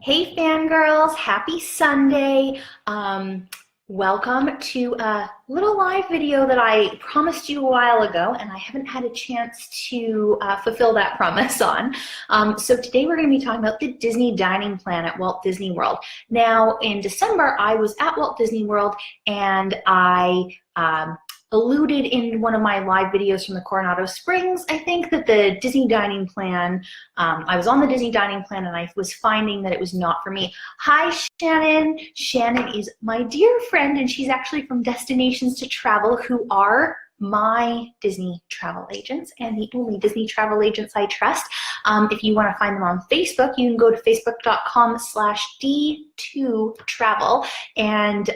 Hey fangirls, happy Sunday. Welcome to a little live video that I promised you a while ago, and I haven't had a chance to fulfill that promise on. So today we're going to be talking about the Disney dining plan at Walt Disney World. Now in December, I was at Walt Disney World and I alluded in one of my live videos from the Coronado Springs, I think, that the Disney dining plan, I was on the Disney dining plan and I was finding that it was not for me. Hi, Shannon. Shannon is my dear friend and she's actually from Destinations to Travel, who are my Disney travel agents and the only Disney travel agents I trust. If you want to find them on Facebook, you can go to facebook.com/D2travel and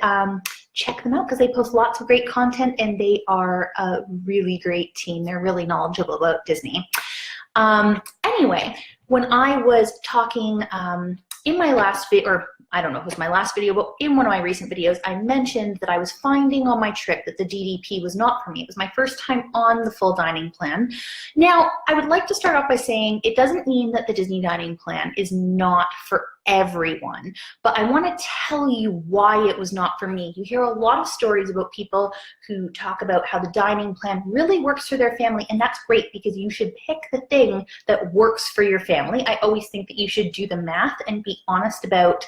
check them out because they post lots of great content and they are a really great team. They're really knowledgeable about Disney. Anyway, when I was talking in my last video, or I don't know if it was my last video, but in one of my recent videos, I mentioned that I was finding on my trip that the DDP was not for me. It was my first time on the full dining plan. Now, I would like to start off by saying it doesn't mean that the Disney dining plan is not for everyone, but I want to tell you why it was not for me. You hear a lot of stories about people who talk about how the dining plan really works for their family, and that's great because you should pick the thing that works for your family. I always think that you should do the math and be honest about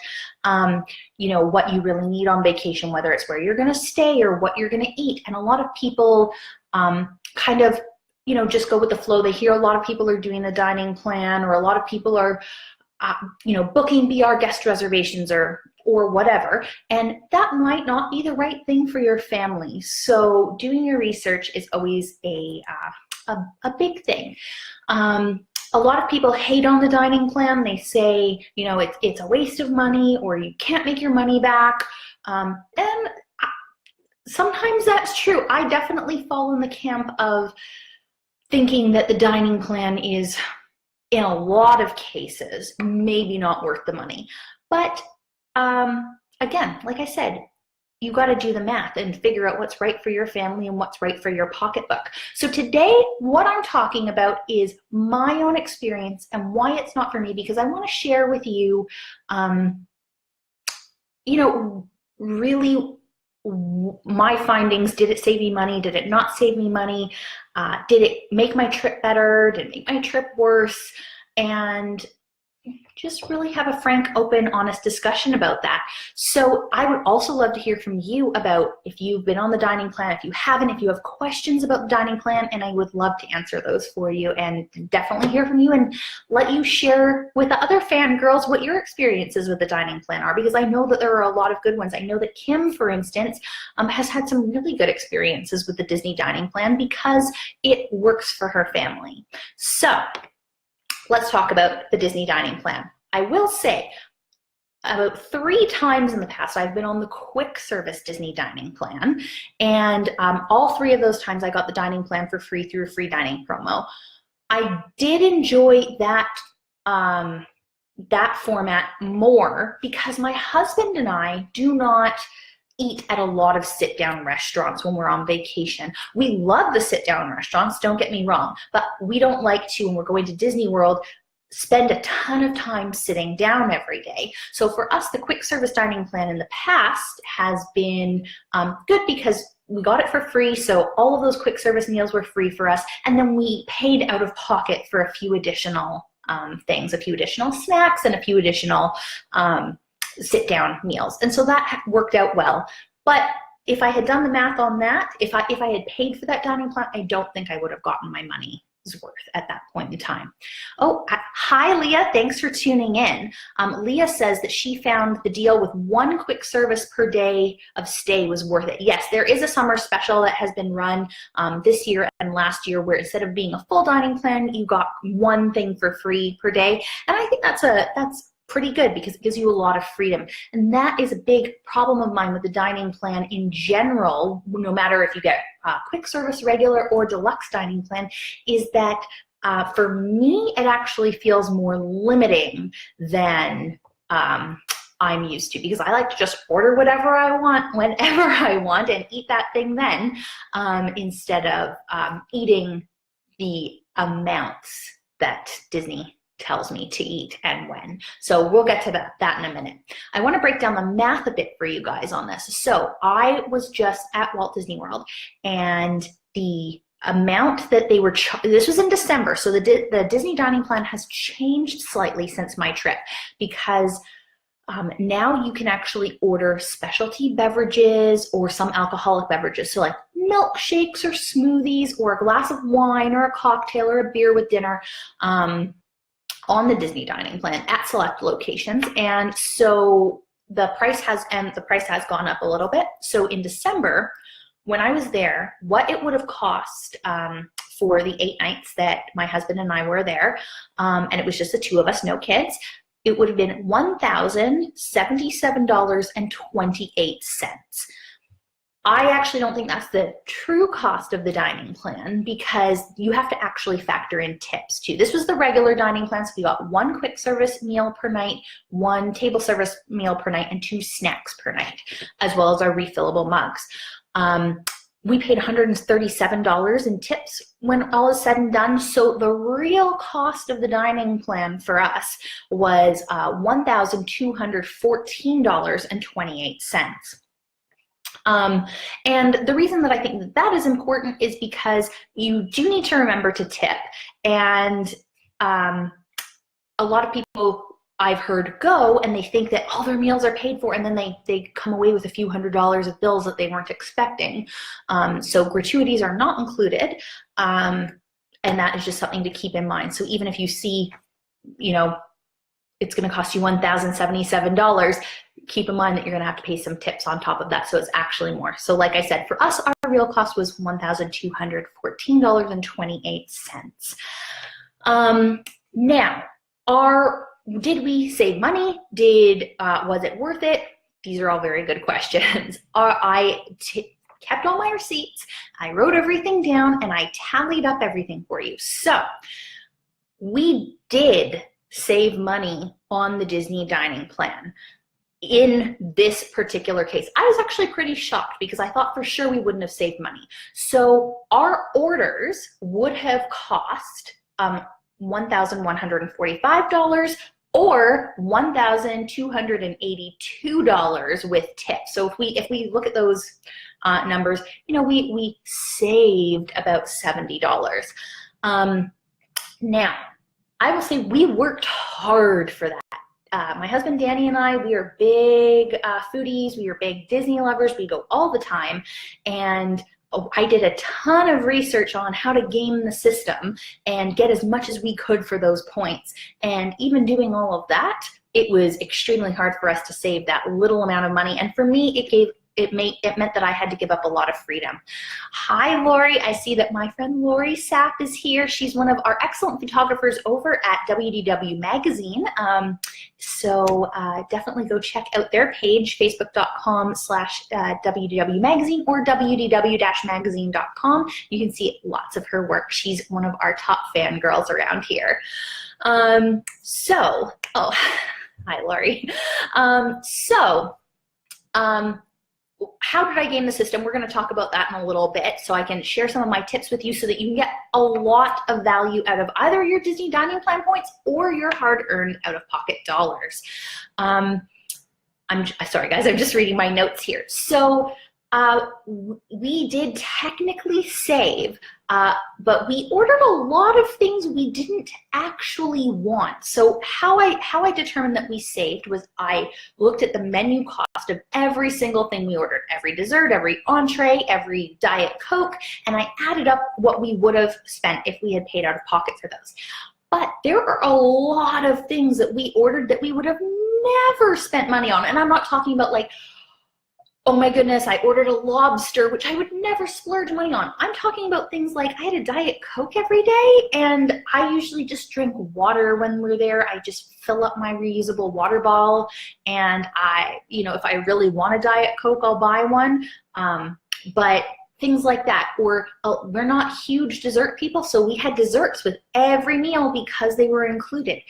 you know, what you really need on vacation, whether it's where you're going to stay or what you're going to eat. And a lot of people kind of, you know, just go with the flow. They hear a lot of people are doing the dining plan, or a lot of people are you know, booking BR guest reservations or whatever, and that might not be the right thing for your family. So doing your research is always a big thing. A lot of people hate on the dining plan. They say, you know, it's a waste of money, or you can't make your money back. And sometimes that's true. I definitely fall in the camp of thinking that the dining plan is, in a lot of cases, maybe not worth the money. But again, like I said, you got to do the math and figure out what's right for your family and what's right for your pocketbook. So today, what I'm talking about is my own experience and why it's not for me, because I want to share with you, you know, really my findings. Did it save me money? Did it not save me money? Did it make my trip better? Did it make my trip worse? And just really have a frank, open, honest discussion about that. So I would also love to hear from you about if you've been on the dining plan, if you haven't, if you have questions about the dining plan, and I would love to answer those for you and definitely hear from you and let you share with the other fangirls what your experiences with the dining plan are, because I know that there are a lot of good ones. I know that Kim, for instance, has had some really good experiences with the Disney dining plan because it works for her family. So let's talk about the Disney dining plan. I will say, about 3 times in the past, I've been on the quick service Disney dining plan, and all 3 of those times I got the dining plan for free through a free dining promo. I did enjoy that that format more because my husband and I do not eat at a lot of sit-down restaurants when we're on vacation. We love the sit-down restaurants, don't get me wrong, but we don't like to, when we're going to Disney World, spend a ton of time sitting down every day. So for us, the quick service dining plan in the past has been good because we got it for free, so all of those quick service meals were free for us, and then we paid out of pocket for a few additional things, a few additional snacks and a few additional sit-down meals, and so that worked out well. But if I had done the math on that, if I had paid for that dining plan, I don't think I would have gotten my money's worth at that point in time. Oh, hi Leah, thanks for tuning in. Leah says that she found the deal with 1 quick service per day of stay was worth it. Yes, there is a summer special that has been run this year and last year where instead of being a full dining plan, you got 1 thing for free per day. And I think that's pretty good because it gives you a lot of freedom. And that is a big problem of mine with the dining plan in general, no matter if you get quick service, regular, or deluxe dining plan, is that for me, it actually feels more limiting than I'm used to, because I like to just order whatever I want, whenever I want, and eat that thing then, instead of eating the amounts that Disney tells me to eat and when. So we'll get to that in a minute. I want to break down the math a bit for you guys on this. So I was just at Walt Disney World, and the amount that they were, this was in December, so the Disney dining plan has changed slightly since my trip, because now you can actually order specialty beverages or some alcoholic beverages. So like milkshakes or smoothies or a glass of wine or a cocktail or a beer with dinner on the Disney dining plan at select locations. And so the price has gone up a little bit. So in December, when I was there, what it would have cost for the 8 nights that my husband and I were there, and it was just the 2 of us, no kids, it would have been $1,077.28. I actually don't think that's the true cost of the dining plan, because you have to actually factor in tips too. This was the regular dining plan, so we got 1 quick service meal per night, 1 table service meal per night, and 2 snacks per night, as well as our refillable mugs. We paid $137 in tips when all is said and done. So the real cost of the dining plan for us was $1,214.28. And the reason that I think that is important is because you do need to remember to tip. And a lot of people I've heard go and they think that all their meals are paid for, and then they come away with a few $100s of bills that they weren't expecting. So gratuities are not included, and that is just something to keep in mind. So even if you see, you know, it's going to cost you $1,077, keep in mind that you're going to have to pay some tips on top of that, so it's actually more. So like I said, for us, our real cost was $1,214.28. Now, did we save money? Was it worth it? These are all very good questions. I kept all my receipts, I wrote everything down, and I tallied up everything for you. So we did save money on the Disney dining plan. In this particular case, I was actually pretty shocked because I thought for sure we wouldn't have saved money. So our orders would have cost $1,145 or $1,282 with tips. So if we look at those numbers, you know, we saved about $70. Now, I will say we worked hard for that. My husband Danny and I, we are big foodies, we are big Disney lovers, we go all the time, and I did a ton of research on how to game the system and get as much as we could for those points. And even doing all of that, it was extremely hard for us to save that little amount of money. And for me, it meant that I had to give up a lot of freedom. Hi, Lori. I see that my friend Lori Sapp is here. She's one of our excellent photographers over at WDW Magazine. So definitely go check out their page, facebook.com/WDW Magazine or wdw-magazine.com. You can see lots of her work. She's one of our top fangirls around here. Hi, Lori. How did I game the system? We're going to talk about that in a little bit, so I can share some of my tips with you so that you can get a lot of value out of either your Disney dining plan points or your hard-earned out-of-pocket dollars. I'm sorry, guys, I'm just reading my notes here. So we did technically save, but we ordered a lot of things we didn't actually want. So how I determined that we saved was I looked at the menu cost of every single thing we ordered, every dessert, every entree, every Diet Coke, and I added up what we would have spent if we had paid out of pocket for those. But there are a lot of things that we ordered that we would have never spent money on. And I'm not talking about like, oh my goodness, I ordered a lobster, which I would never splurge money on. I'm talking about things like I had a Diet Coke every day, and I usually just drink water when we're there. I just fill up my reusable water bottle, and if I really want a Diet Coke, I'll buy one. But things like that, or we're not huge dessert people, so we had desserts with every meal because they were included.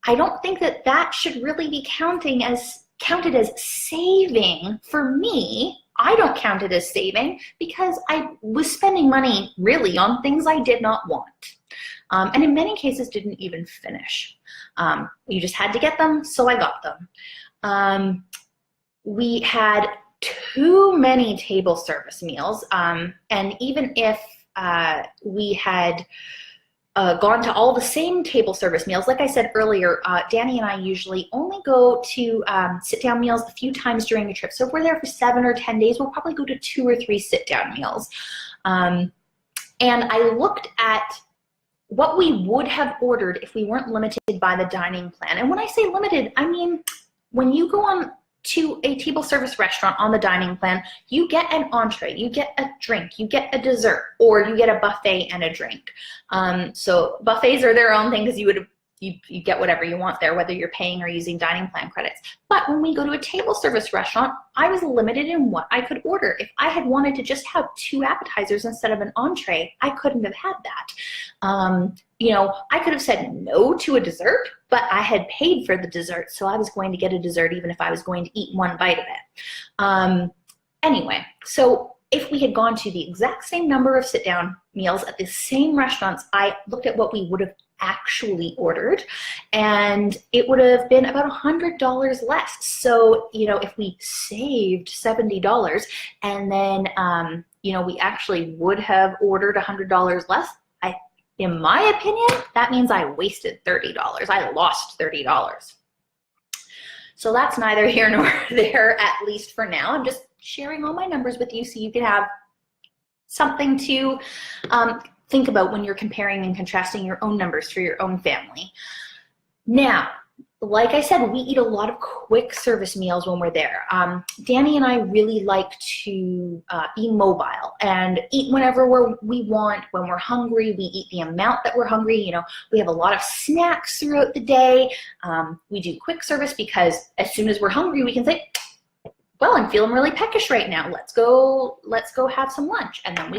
I don't think that should really be counted as saving. For me, I don't count it as saving because I was spending money really on things I did not want. and in many cases didn't even finish. You just had to get them, so I got them. We had too many table service meals, and even if we had gone to all the same table service meals, like I said earlier, Danny and I usually only go to sit-down meals a few times during a trip. So if we're there for 7 or 10 days, we'll probably go to 2 or 3 sit-down meals. And I looked at what we would have ordered if we weren't limited by the dining plan. And when I say limited, I mean when you go on to a table service restaurant on the dining plan, you get an entree, you get a drink, you get a dessert, or you get a buffet and a drink. So buffets are their own thing because you get whatever you want there, whether you're paying or using dining plan credits. But when we go to a table service restaurant, I was limited in what I could order. If I had wanted to just have 2 appetizers instead of an entree, I couldn't have had that. You know, I could have said no to a dessert, but I had paid for the dessert, so I was going to get a dessert even if I was going to eat 1 bite of it. Anyway, so if we had gone to the exact same number of sit-down meals at the same restaurants, I looked at what we would have actually ordered, and it would have been about $100 less. So, you know, if we saved $70 and then, you know, we actually would have ordered $100 less, in my opinion, that means I wasted $30. I lost $30. So that's neither here nor there, at least for now. I'm just sharing all my numbers with you so you can have something to think about when you're comparing and contrasting your own numbers for your own family. Now, like I said, we eat a lot of quick service meals when we're there. Danny and I really like to be mobile and eat whenever we want. When we're hungry, we eat the amount that we're hungry. You know, we have a lot of snacks throughout the day. We do quick service because as soon as we're hungry, we can say, well, I'm feeling really peckish right now. Let's go have some lunch. And then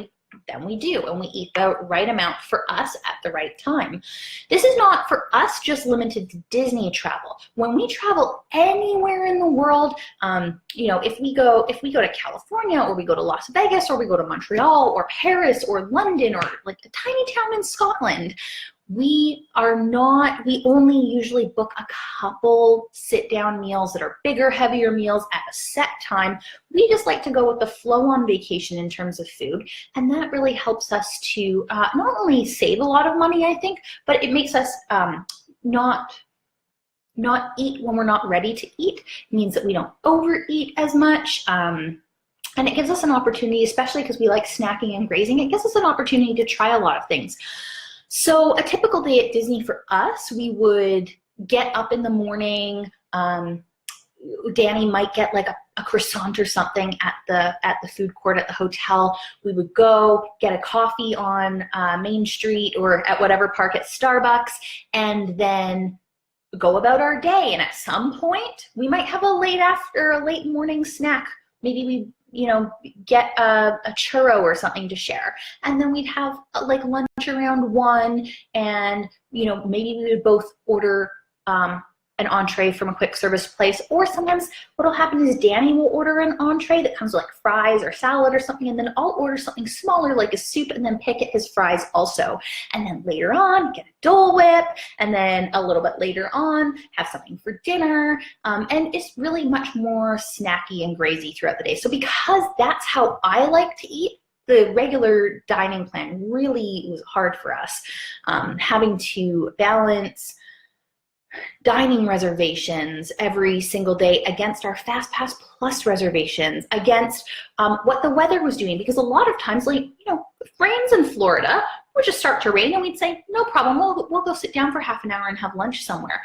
we do, and we eat the right amount for us at the right time. This is not for us just limited to Disney travel. When we travel anywhere in the world, you know, if we go to California, or we go to Las Vegas, or we go to Montreal or Paris or London, or like a tiny town in Scotland, we only usually book a couple sit-down meals that are bigger, heavier meals at a set time. We just like to go with the flow on vacation in terms of food, and that really helps us to not only save a lot of money, I think, but it makes us not eat when we're not ready to eat. It means that we don't overeat as much. And it gives us an opportunity, especially because we like snacking and grazing, it gives us an opportunity to try a lot of things. So a typical day at Disney for us, we would get up in the morning. Danny might get like a croissant or something at the food court at the hotel. We would go get a coffee on Main Street or at whatever park at Starbucks, and then go about our day. And at some point, we might have a late morning snack. Maybe we, you know, get a churro or something to share, and then we'd have like lunch around 1, and you know, maybe we would both order an entree from a quick service place, or sometimes what'll happen is Danny will order an entree that comes with like fries or salad or something, and then I'll order something smaller like a soup and then pick at his fries also. And then later on, get a Dole Whip, and then a little bit later on, have something for dinner. And it's really much more snacky and grazy throughout the day. So because that's how I like to eat, the regular dining plan really was hard for us, having to balance dining reservations every single day against our FastPass Plus reservations, against what the weather was doing. Because a lot of times, like, you know, if it rains in Florida, it would just start to rain and we'd say, no problem, we'll go sit down for half an hour and have lunch somewhere.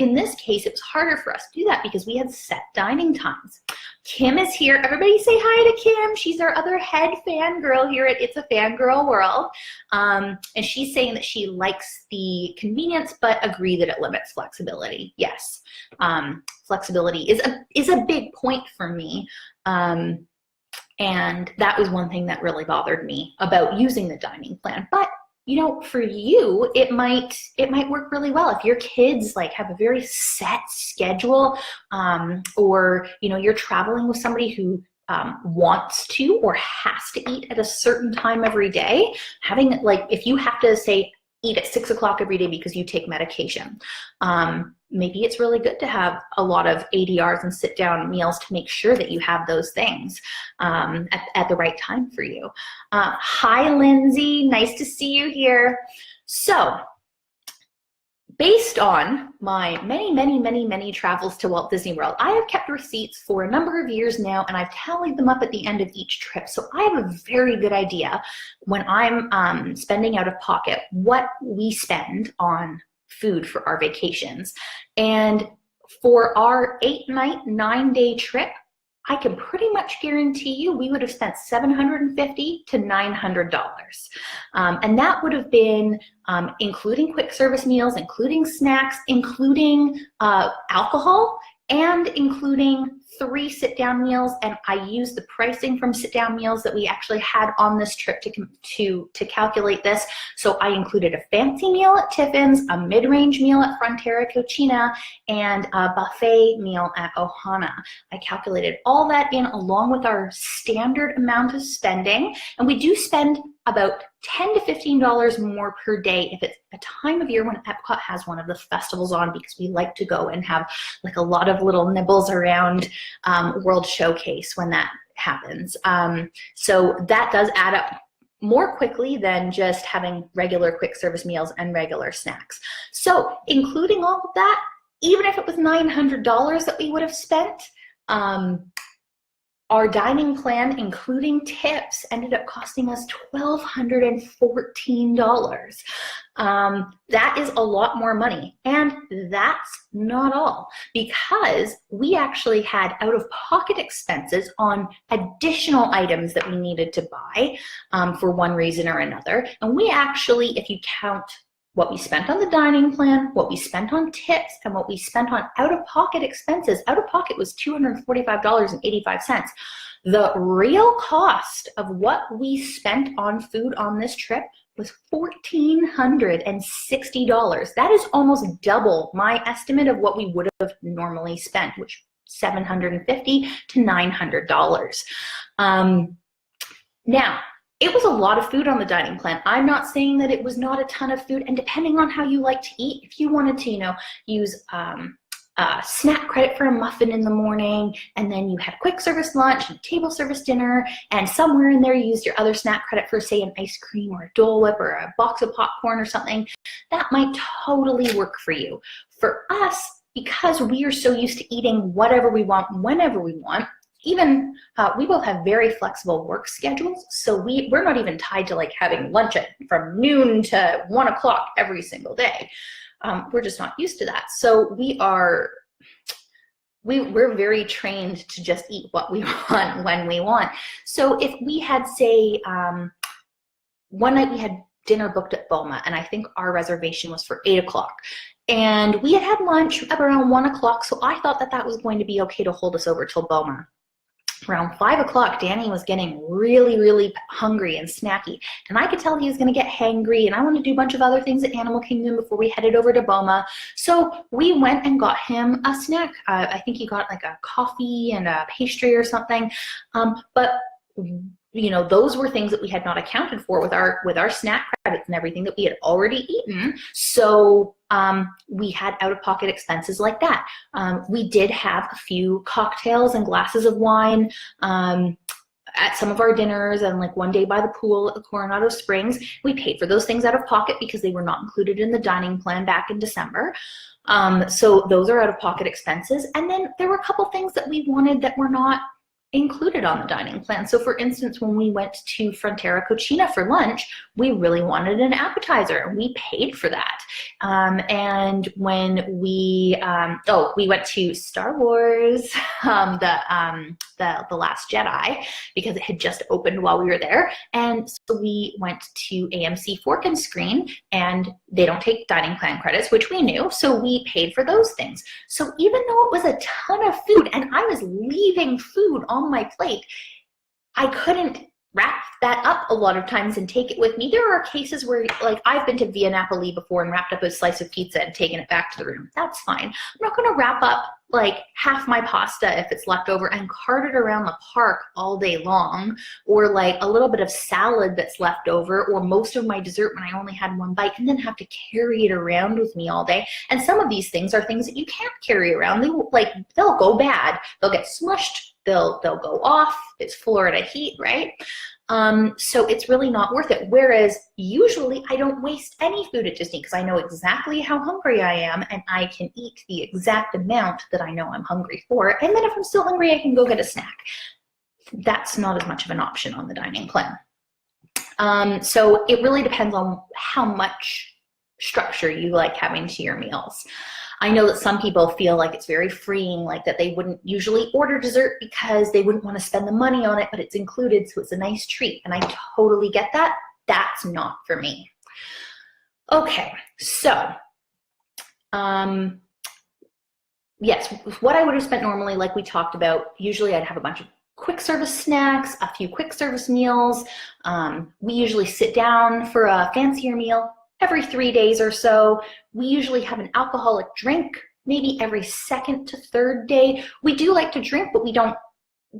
In this case, it was harder for us to do that because we had set dining times. Kim is here. Everybody say hi to Kim. She's our other head fangirl here at It's a Fangirl World. And she's saying that she likes the convenience, but agree that it limits flexibility. Yes, flexibility is a big point for me. And that was one thing that really bothered me about using the dining plan. But you know, for you, it might work really well if your kids like have a very set schedule, or you know, you're traveling with somebody who wants to or has to eat at a certain time every day. Having, like, if you have to say, eat at 6 o'clock every day because you take medication. Maybe it's really good to have a lot of ADRs and sit down meals to make sure that you have those things at the right time for you. Hi, Lindsay, nice to see you here. So, based on my many travels to Walt Disney World, I have kept receipts for a number of years now, and I've tallied them up at the end of each trip. So I have a very good idea when I'm spending out of pocket what we spend on food for our vacations. And for our 8-night, 9-day trip, I can pretty much guarantee you we would have spent $750 to $900. And that would have been including quick service meals, including snacks, including alcohol, and including 3 sit-down meals. And I used the pricing from sit-down meals that we actually had on this trip to calculate this. So I included a fancy meal at Tiffin's, a mid-range meal at Frontera Cucina, and a buffet meal at Ohana. I calculated all that in along with our standard amount of spending. And we do spend about $10 to $15 more per day if it's a time of year when Epcot has one of the festivals on, because we like to go and have like a lot of little nibbles around World Showcase when that happens. So that does add up more quickly than just having regular quick service meals and regular snacks. So including all of that, even if it was $900 that we would have spent, our dining plan, including tips, ended up costing us $1,214. That is a lot more money. And that's not all, because we actually had out-of-pocket expenses on additional items that we needed to buy for one reason or another. And we actually, if you count what we spent on the dining plan, what we spent on tips, and what we spent on out-of-pocket expenses. Out-of-pocket was $245.85. The real cost of what we spent on food on this trip was $1,460. That is almost double my estimate of what we would have normally spent, which $750 to $900. Now, it was a lot of food on the dining plan. I'm not saying that it was not a ton of food, and depending on how you like to eat, if you wanted to, use snack credit for a muffin in the morning, and then you had quick service lunch and table service dinner, and somewhere in there you used your other snack credit for, say, an ice cream or a Dole Whip or a box of popcorn or something, that might totally work for you. For us, because we are so used to eating whatever we want, whenever we want, even we both have very flexible work schedules, so we're not even tied to like having lunch from noon to 1 o'clock every single day. We're just not used to that. So we're very trained to just eat what we want when we want. So if we had, say, one night we had dinner booked at Boma, and I think our reservation was for 8 o'clock. And we had lunch around 1 o'clock, so I thought that was going to be okay to hold us over till Boma. Around 5 o'clock, Danny was getting really hungry and snacky, and I could tell he was going to get hangry, and I wanted to do a bunch of other things at Animal Kingdom before we headed over to Boma. So we went and got him a snack. I think he got like a coffee and a pastry or something, but those were things that we had not accounted for with our snack credits and everything that we had already eaten. So we had out-of-pocket expenses like that. We did have a few cocktails and glasses of wine at some of our dinners, and like one day by the pool at the Coronado Springs. We paid for those things out of pocket because they were not included in the dining plan back in December. So those are out-of-pocket expenses. And then there were a couple things that we wanted that were not included on the dining plan. So for instance, when we went to Frontera Cucina for lunch, we really wanted an appetizer, and we paid for that. And when we went to Star Wars, the Last Jedi, because it had just opened while we were there, and so we went to AMC Fork and Screen, and they don't take dining plan credits, which we knew, so we paid for those things. So even though it was a ton of food, and I was leaving food on my plate, I couldn't wrap that up a lot of times and take it with me. There are cases where, like, I've been to Via Napoli before and wrapped up a slice of pizza and taken it back to the room. That's fine. I'm not going to wrap up like half my pasta if it's left over and cart it around the park all day long, or like a little bit of salad that's left over, or most of my dessert when I only had one bite, and then have to carry it around with me all day. And some of these things are things that you can't carry around. They'll go bad. They'll get smushed. They'll go off. It's Florida heat, right? So it's really not worth it. Whereas usually I don't waste any food at Disney because I know exactly how hungry I am and I can eat the exact amount that I know I'm hungry for. And then if I'm still hungry, I can go get a snack. That's not as much of an option on the dining plan. So it really depends on how much structure you like having to your meals. I know that some people feel like it's very freeing, like that they wouldn't usually order dessert because they wouldn't want to spend the money on it, but it's included, so it's a nice treat. And I totally get that. That's not for me. Okay, so yes, what I would have spent normally, like we talked about, usually I'd have a bunch of quick service snacks, a few quick service meals. We usually sit down for a fancier meal every 3 days or so. We usually have an alcoholic drink maybe every second to third day. We do like to drink, but we don't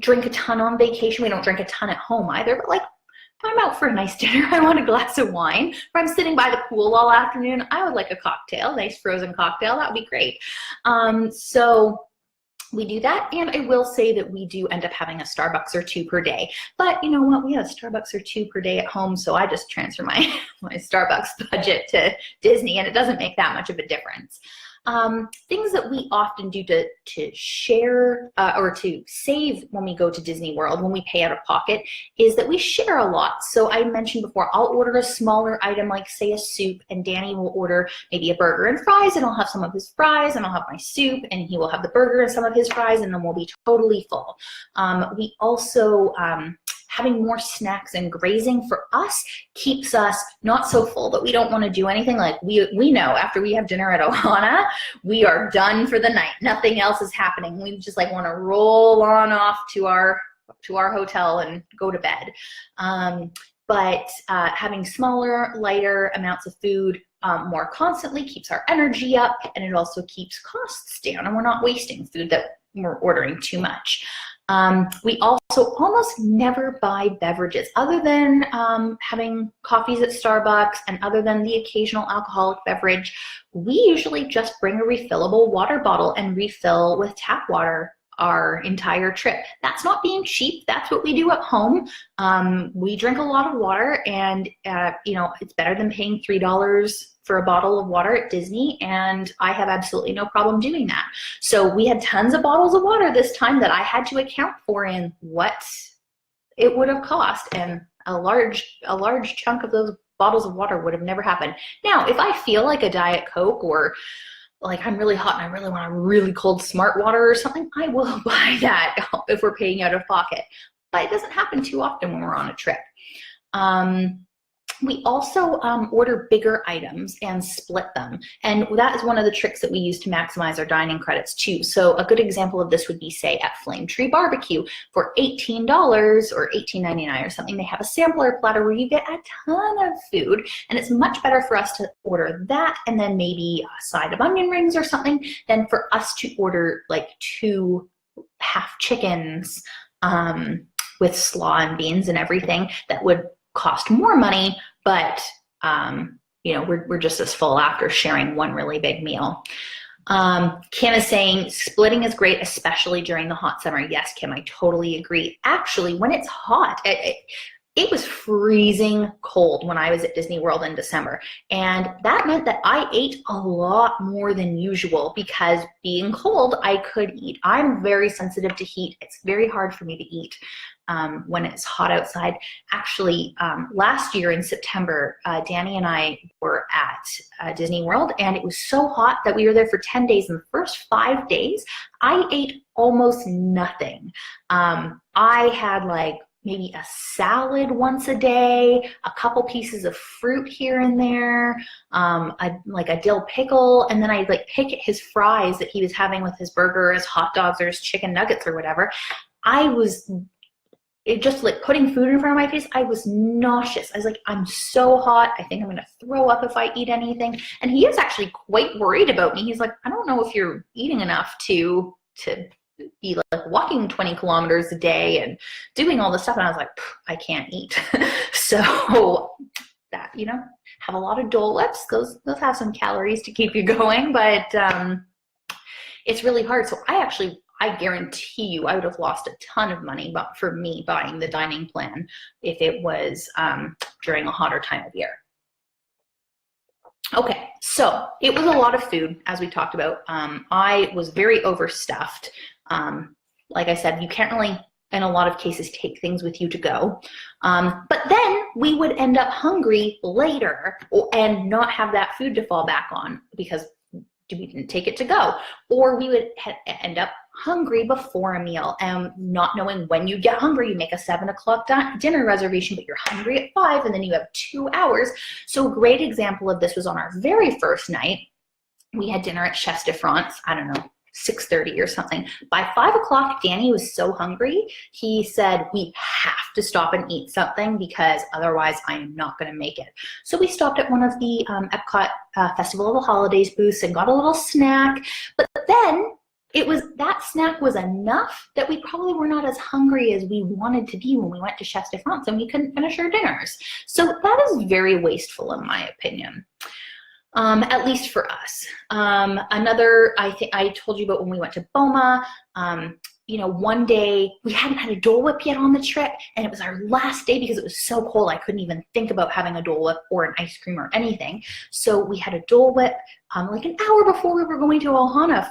drink a ton on vacation. We don't drink a ton at home either. But like, if I'm out for a nice dinner, I want a glass of wine. If I'm sitting by the pool all afternoon, I would like a cocktail, nice frozen cocktail. That would be great. So we do that, and I will say that we do end up having a Starbucks or two per day. But you know what? We have a Starbucks or two per day at home, so I just transfer my Starbucks budget to Disney, and it doesn't make that much of a difference. Things that we often do to share or to save when we go to Disney World, when we pay out of pocket, is that we share a lot. So I mentioned before, I'll order a smaller item, like say a soup, and Danny will order maybe a burger and fries, and I'll have some of his fries, and I'll have my soup, and he will have the burger and some of his fries, and then we'll be totally full. We also, having more snacks and grazing for us keeps us not so full that we don't want to do anything. Like we know after we have dinner at Ohana, we are done for the night. Nothing else is happening. We just like want to roll on off to our hotel and go to bed. But having smaller, lighter amounts of food more constantly keeps our energy up, and it also keeps costs down, and we're not wasting food that we're ordering too much. We also almost never buy beverages other than having coffees at Starbucks, and other than the occasional alcoholic beverage. We usually just bring a refillable water bottle and refill with tap water our entire trip. That's not being cheap. That's what we do at home. We drink a lot of water, and you know, it's better than paying $3 for a bottle of water at Disney, and I have absolutely no problem doing that. So we had tons of bottles of water this time that I had to account for in what it would have cost, and a large chunk of those bottles of water would have never happened. Now, if I feel like a Diet Coke, or like I'm really hot and I really want a really cold Smart Water or something, I will buy that if we're paying out of pocket. But it doesn't happen too often when we're on a trip. We also order bigger items and split them. And that is one of the tricks that we use to maximize our dining credits too. So a good example of this would be, say, at Flame Tree Barbecue. For $18 or $18.99 or something, they have a sampler platter where you get a ton of food. And it's much better for us to order that and then maybe a side of onion rings or something than for us to order like 2 half chickens with slaw and beans and everything. That would cost more money, but you know, we're just as full after sharing one really big meal. Kim is saying splitting is great, especially during the hot summer. Yes, Kim, I totally agree. Actually, when it's hot, it was freezing cold when I was at Disney World in December. And that meant that I ate a lot more than usual because being cold, I could eat. I'm very sensitive to heat. It's very hard for me to eat when it's hot outside. Actually, last year in September, Danny and I were at Disney World, and it was so hot that we were there for 10 days. In the first 5 days, I ate almost nothing. I had like maybe a salad once a day, a couple pieces of fruit here and there, like a dill pickle, and then I'd like pick at his fries that he was having with his burger, his hot dogs, or his chicken nuggets or whatever. it just like putting food in front of my face, I was nauseous. I was like, I'm so hot. I think I'm going to throw up if I eat anything. And he is actually quite worried about me. He's like, I don't know if you're eating enough to be like walking 20 kilometers a day and doing all this stuff. And I was like, I can't eat. So that, you know, have a lot of Dole Whips. Those have some calories to keep you going, but it's really hard. So I guarantee you I would have lost a ton of money but for me buying the dining plan if it was during a hotter time of year. Okay, so it was a lot of food, as we talked about. I was very overstuffed. Like I said, you can't really, in a lot of cases, take things with you to go. But then we would end up hungry later and not have that food to fall back on because we didn't take it to go. Or we would end up hungry before a meal and not knowing when you get hungry. You make a 7 o'clock dinner reservation, but you're hungry at 5 and then you have 2 hours. So a great example of this was on our very first night. We had dinner at Chef de France, I don't know, 6:30 or something. By 5 o'clock, Danny was so hungry, he said, we have to stop and eat something because otherwise I am not going to make it. So we stopped at one of the Epcot Festival of the Holidays booths and got a little snack. But then that snack was enough that we probably were not as hungry as we wanted to be when we went to Chef de France and we couldn't finish our dinners. So that is very wasteful in my opinion. At least for us. Another, I think I told you about when we went to Boma, you know, one day we hadn't had a Dole Whip yet on the trip and it was our last day because it was so cold. I couldn't even think about having a Dole Whip or an ice cream or anything. So we had a Dole Whip like an hour before we were going to Ohana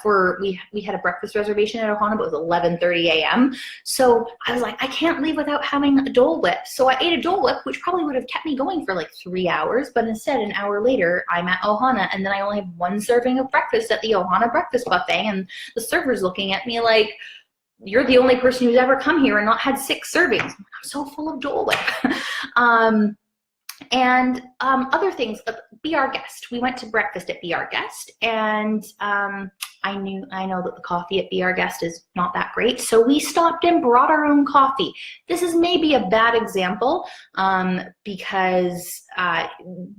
we had a breakfast reservation at Ohana, but it was 11:30 a.m. So I was like, I can't leave without having a Dole Whip. So I ate a Dole Whip, which probably would have kept me going for like 3 hours, but instead an hour later I'm at Ohana and then I only have 1 serving of breakfast at the Ohana breakfast buffet and the server's looking at me like, you're the only person who's ever come here and not had 6 servings. I'm so full of Dole Whip. And other things, Be Our Guest. We went to breakfast at Be Our Guest, and I know that the coffee at Be Our Guest is not that great, so we stopped and brought our own coffee. This is maybe a bad example because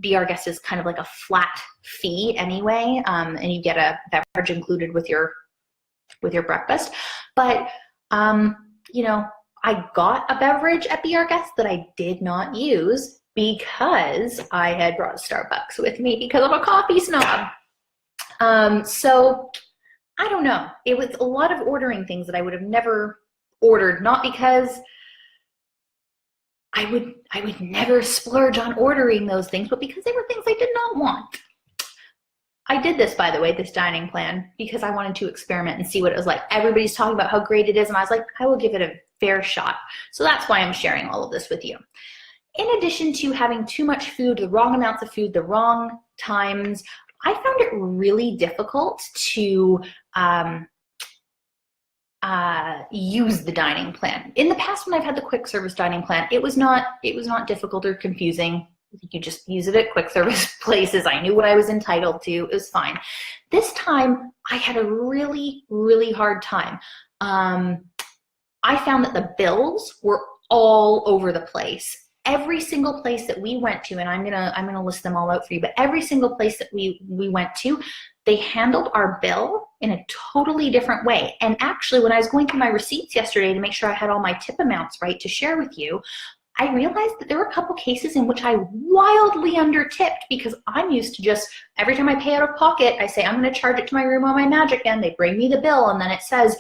Be Our Guest is kind of like a flat fee anyway, and you get a beverage included with your breakfast. But you know, I got a beverage at Be Our Guest that I did not use because I had brought a Starbucks with me because I'm a coffee snob. So I don't know. It was a lot of ordering things that I would have never ordered, not because I would never splurge on ordering those things, but because they were things I did not want. I did this, by the way, this dining plan, because I wanted to experiment and see what it was like. Everybody's talking about how great it is, and I was like, I will give it a fair shot. So that's why I'm sharing all of this with you. In addition to having too much food, the wrong amounts of food, the wrong times, I found it really difficult to use the dining plan. In the past, when I've had the quick service dining plan, it was not difficult or confusing. You could just use it at quick service places. I knew what I was entitled to. It was fine. This time, I had a really, really hard time. I found that the bills were all over the place. Every single place that we went to, and I'm gonna list them all out for you, but every single place that we went to, they handled our bill in a totally different way. And actually, when I was going through my receipts yesterday to make sure I had all my tip amounts right to share with you, I realized that there were a couple cases in which I wildly undertipped because I'm used to just, every time I pay out of pocket, I say, I'm gonna charge it to my room on my Magic End. They bring me the bill and then it says,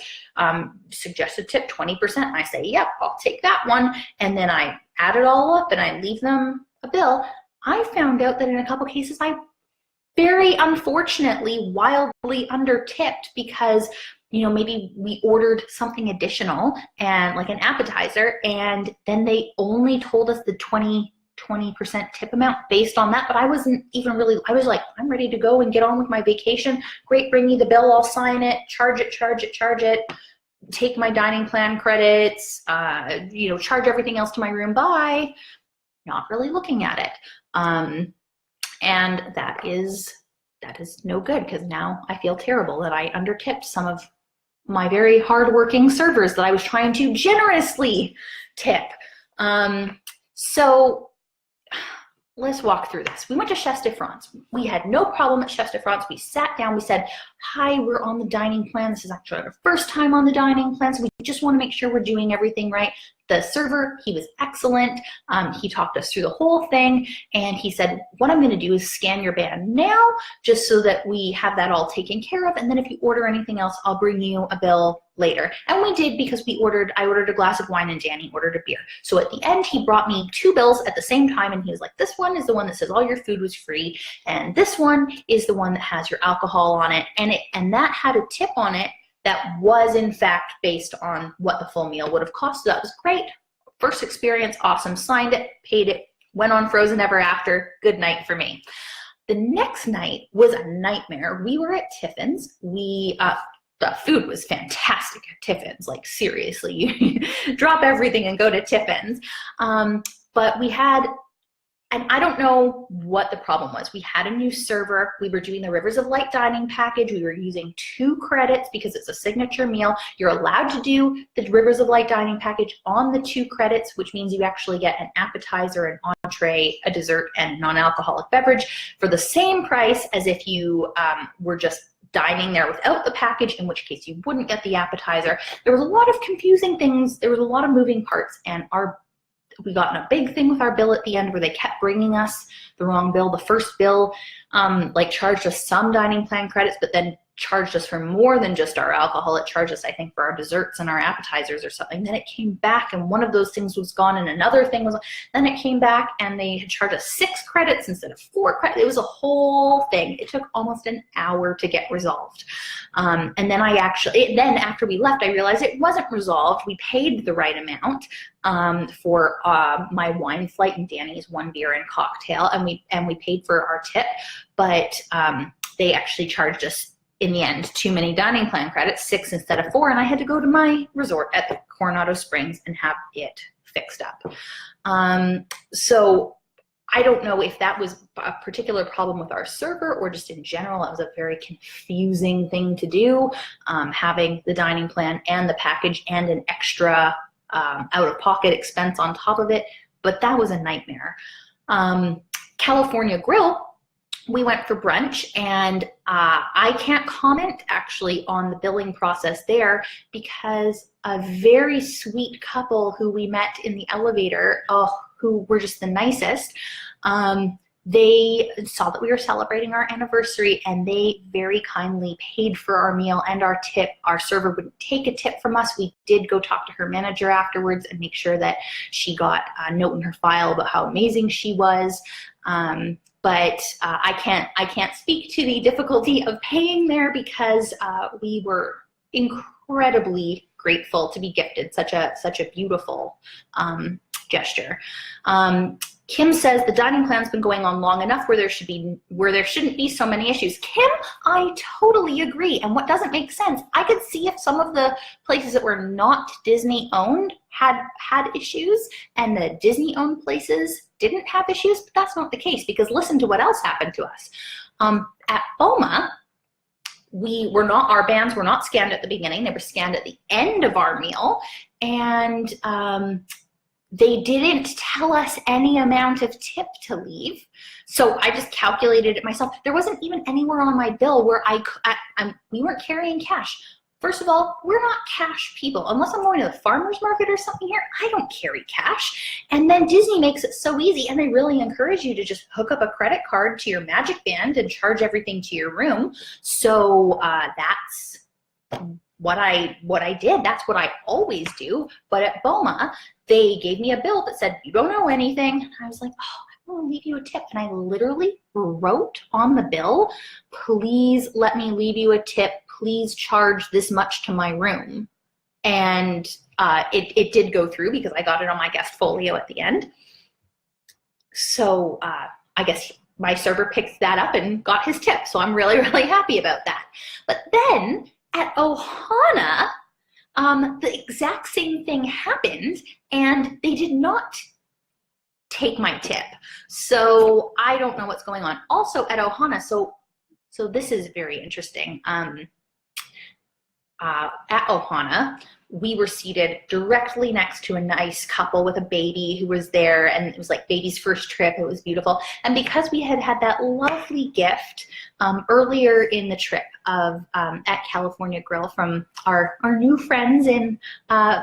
suggested tip 20%. And I say, yep, I'll take that one. And then I add it all up and I leave them a bill. I found out that in a couple cases, I very unfortunately wildly undertipped because, you know, maybe we ordered something additional and like an appetizer, and then they only told us the 20% tip amount based on that. But I wasn't even really, I was like, I'm ready to go and get on with my vacation. Great, bring me the bill, I'll sign it, charge it, take my dining plan credits, you know, charge everything else to my room, bye. Not really looking at it. And that is no good because now I feel terrible that I undertipped some of my very hardworking servers that I was trying to generously tip. So let's walk through this. We went to Chef de France. We had no problem at Chef de France. We sat down, we said, hi, we're on the dining plan. This is actually our first time on the dining plan, so we just want to make sure we're doing everything right. The server, he was excellent. He talked us through the whole thing, and he said, what I'm going to do is scan your band now, just so that we have that all taken care of, and then if you order anything else, I'll bring you a bill later. And we did, because I ordered a glass of wine and Danny ordered a beer. So at the end, he brought me 2 bills at the same time, and he was like, this one is the one that says all your food was free, and this one is the one that has your alcohol on it, and that had a tip on it that was in fact based on what the full meal would have cost. So that was great. First experience, awesome. Signed it, paid it, went on Frozen Ever After. Good night for me. The next night was a nightmare. We were at Tiffin's. The food was fantastic at Tiffin's. Like seriously, you drop everything and go to Tiffin's. But we had, and I don't know what the problem was. We had a new server. We were doing the Rivers of Light dining package. We were using 2 credits because it's a signature meal. You're allowed to do the Rivers of Light dining package on the 2 credits, which means you actually get an appetizer, an entree, a dessert, and a non-alcoholic beverage for the same price as if you were just dining there without the package, in which case you wouldn't get the appetizer. There was a lot of confusing things. There was a lot of moving parts, and we got in a big thing with our bill at the end where they kept bringing us the wrong bill. The first bill like charged us some dining plan credits, but then charged us for more than just our alcohol. It charged us, I think, for our desserts and our appetizers or something. Then it came back and one of those things was gone and another thing was, then it came back and they had charged us 6 credits instead of 4 credits. It was a whole thing. It took almost an hour to get resolved. And then then after we left, I realized it wasn't resolved. We paid the right amount for my wine flight and Danny's 1 beer and cocktail, and we paid for our tip, but they actually charged us in the end too many dining plan credits, 6 instead of 4, and I had to go to my resort at the Coronado Springs and have it fixed up. So I don't know if that was a particular problem with our server or just in general. It was a very confusing thing to do, having the dining plan and the package and an extra out-of-pocket expense on top of it, but that was a nightmare. California Grill, we went for brunch, and I can't comment actually on the billing process there because a very sweet couple who we met in the elevator, who were just the nicest, they saw that we were celebrating our anniversary and they very kindly paid for our meal and our tip. Our server wouldn't take a tip from us. We did go talk to her manager afterwards and make sure that she got a note in her file about how amazing she was. But I can't speak to the difficulty of paying there because we were incredibly grateful to be gifted such a beautiful gesture. Kim says the dining plan's been going on long enough where there shouldn't be so many issues. Kim, I totally agree. And what doesn't make sense, I could see if some of the places that were not Disney owned had issues and the Disney owned places didn't have issues, but that's not the case because listen to what else happened to us. At BOMA, our bands were not scanned at the beginning. They were scanned at the end of our meal, and they didn't tell us any amount of tip to leave. So I just calculated it myself. There wasn't even anywhere on my bill where we weren't carrying cash. First of all, we're not cash people. Unless I'm going to the farmer's market or something here, I don't carry cash. And then Disney makes it so easy, and they really encourage you to just hook up a credit card to your Magic Band and charge everything to your room. So that's what I did. That's what I always do. But at BOMA, they gave me a bill that said, you don't owe anything. And I was like, oh, I'm gonna leave you a tip. And I literally wrote on the bill, please let me leave you a tip. Please charge this much to my room. And it did go through because I got it on my guest folio at the end. So I guess my server picked that up and got his tip. So I'm really, really happy about that. But then at Ohana, the exact same thing happened and they did not take my tip. So I don't know what's going on. Also at Ohana, so this is very interesting. at Ohana, we were seated directly next to a nice couple with a baby who was there, and it was like baby's first trip. It was beautiful. And because we had had that lovely gift earlier in the trip of at California Grill from our new friends in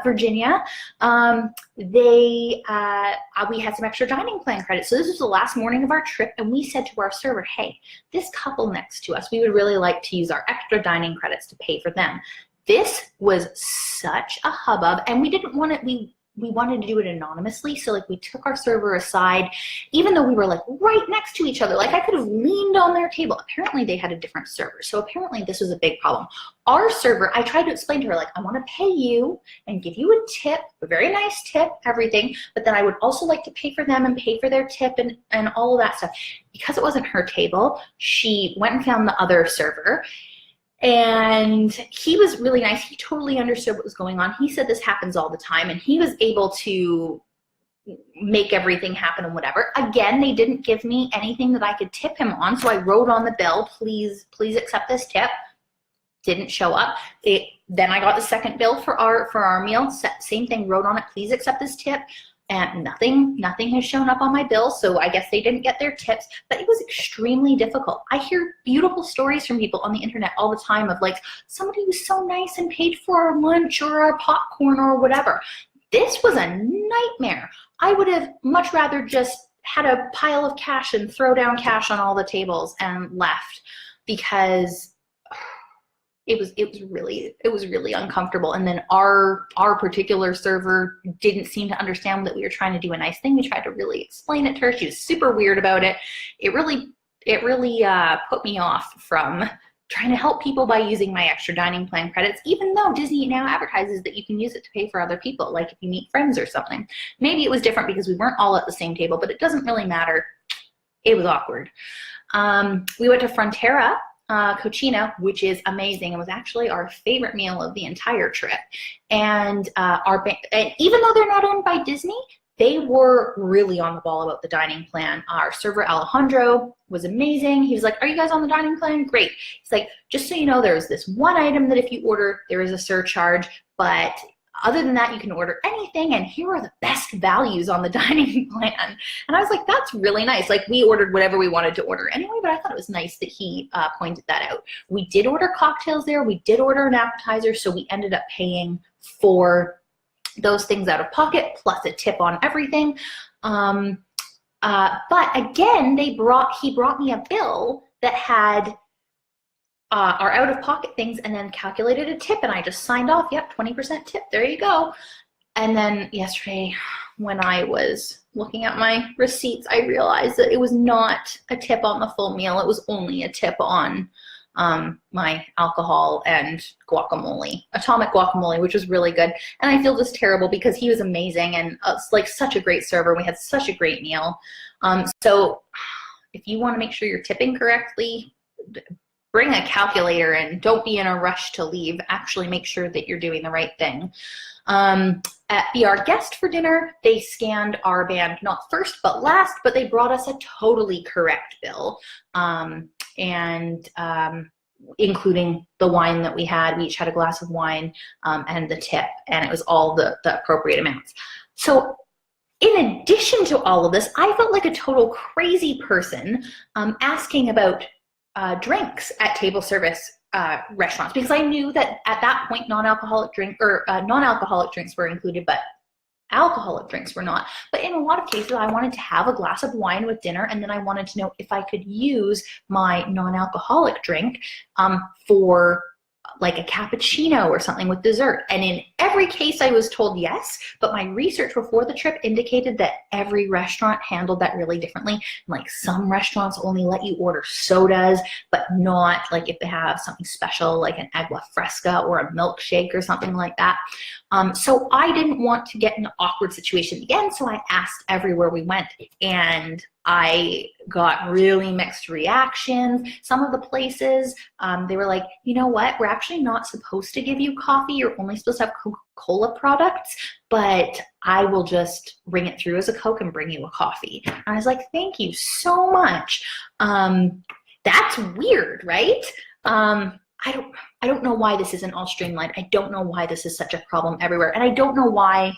Virginia, we had some extra dining plan credits. So this was the last morning of our trip, and we said to our server, hey, this couple next to us, we would really like to use our extra dining credits to pay for them. This was such a hubbub, and we didn't want it, we wanted to do it anonymously, so like we took our server aside, even though we were like right next to each other. Like I could have leaned on their table. Apparently they had a different server, so apparently this was a big problem. Our server, I tried to explain to her, like, I want to pay you and give you a tip, a very nice tip, everything, but then I would also like to pay for them and pay for their tip and all of that stuff. Because it wasn't her table, she went and found the other server. And he was really nice. He totally understood what was going on. He said this happens all the time, and he was able to make everything happen and whatever. Again, they didn't give me anything that I could tip him on, so I wrote on the bill, please accept this tip. Didn't show up. Then I got the second bill for our meal. Same thing, wrote on it, please accept this tip. And nothing has shown up on my bill, so I guess they didn't get their tips, but it was extremely difficult. I hear beautiful stories from people on the internet all the time of like, somebody was so nice and paid for our lunch or our popcorn or whatever. This was a nightmare. I would have much rather just had a pile of cash and throw down cash on all the tables and left, because it was really uncomfortable. And then our particular server didn't seem to understand that we were trying to do a nice thing. We tried to really explain it to her. She was super weird about it. It really put me off from trying to help people by using my extra dining plan credits, even though Disney now advertises that you can use it to pay for other people, like if you meet friends or something. Maybe it was different because we weren't all at the same table, but it doesn't really matter. It was awkward. We went to Frontera Cochina, which is amazing. It was actually our favorite meal of the entire trip. And even though they're not owned by Disney, they were really on the ball about the dining plan. Our server Alejandro was amazing. He was like, are you guys on the dining plan? Great. He's like, just so you know, there's this one item that if you order, there is a surcharge, but other than that, you can order anything, and here are the best values on the dining plan. And I was like, that's really nice. Like, we ordered whatever we wanted to order anyway, but I thought it was nice that he pointed that out. We did order cocktails there. We did order an appetizer, so we ended up paying for those things out of pocket, plus a tip on everything. But again, he brought me a bill that had our out-of-pocket things and then calculated a tip, and I just signed off, yep, 20% tip, there you go. And then yesterday, when I was looking at my receipts, I realized that it was not a tip on the full meal. It was only a tip on my alcohol and guacamole, atomic guacamole, which was really good. And I feel just terrible because he was amazing, and it's like such a great server. We had such a great meal. So if you want to make sure you're tipping correctly, bring a calculator and don't be in a rush to leave. Actually make sure that you're doing the right thing. At Be Our Guest for dinner, they scanned our band, not first but last, but they brought us a totally correct bill. Including the wine that we had. We each had a glass of wine and the tip, and it was all the appropriate amounts. So in addition to all of this, I felt like a total crazy person asking about drinks at table service restaurants, because I knew that at that point non-alcoholic drinks were included, but alcoholic drinks were not. But in a lot of cases, I wanted to have a glass of wine with dinner, and then I wanted to know if I could use my non-alcoholic drink for like a cappuccino or something with dessert. And in every case I was told yes, but my research before the trip indicated that every restaurant handled that really differently. Like some restaurants only let you order sodas, but not like if they have something special like an agua fresca or a milkshake or something like that. So I didn't want to get in an awkward situation again, so I asked everywhere we went, and I got really mixed reactions. Some of the places, they were like, you know what, we're actually not supposed to give you coffee. You're only supposed to have Coca-Cola products, but I will just bring it through as a Coke and bring you a coffee. And I was like, thank you so much. That's weird, right? I don't know why this isn't all streamlined. I don't know why this is such a problem everywhere. And I don't know why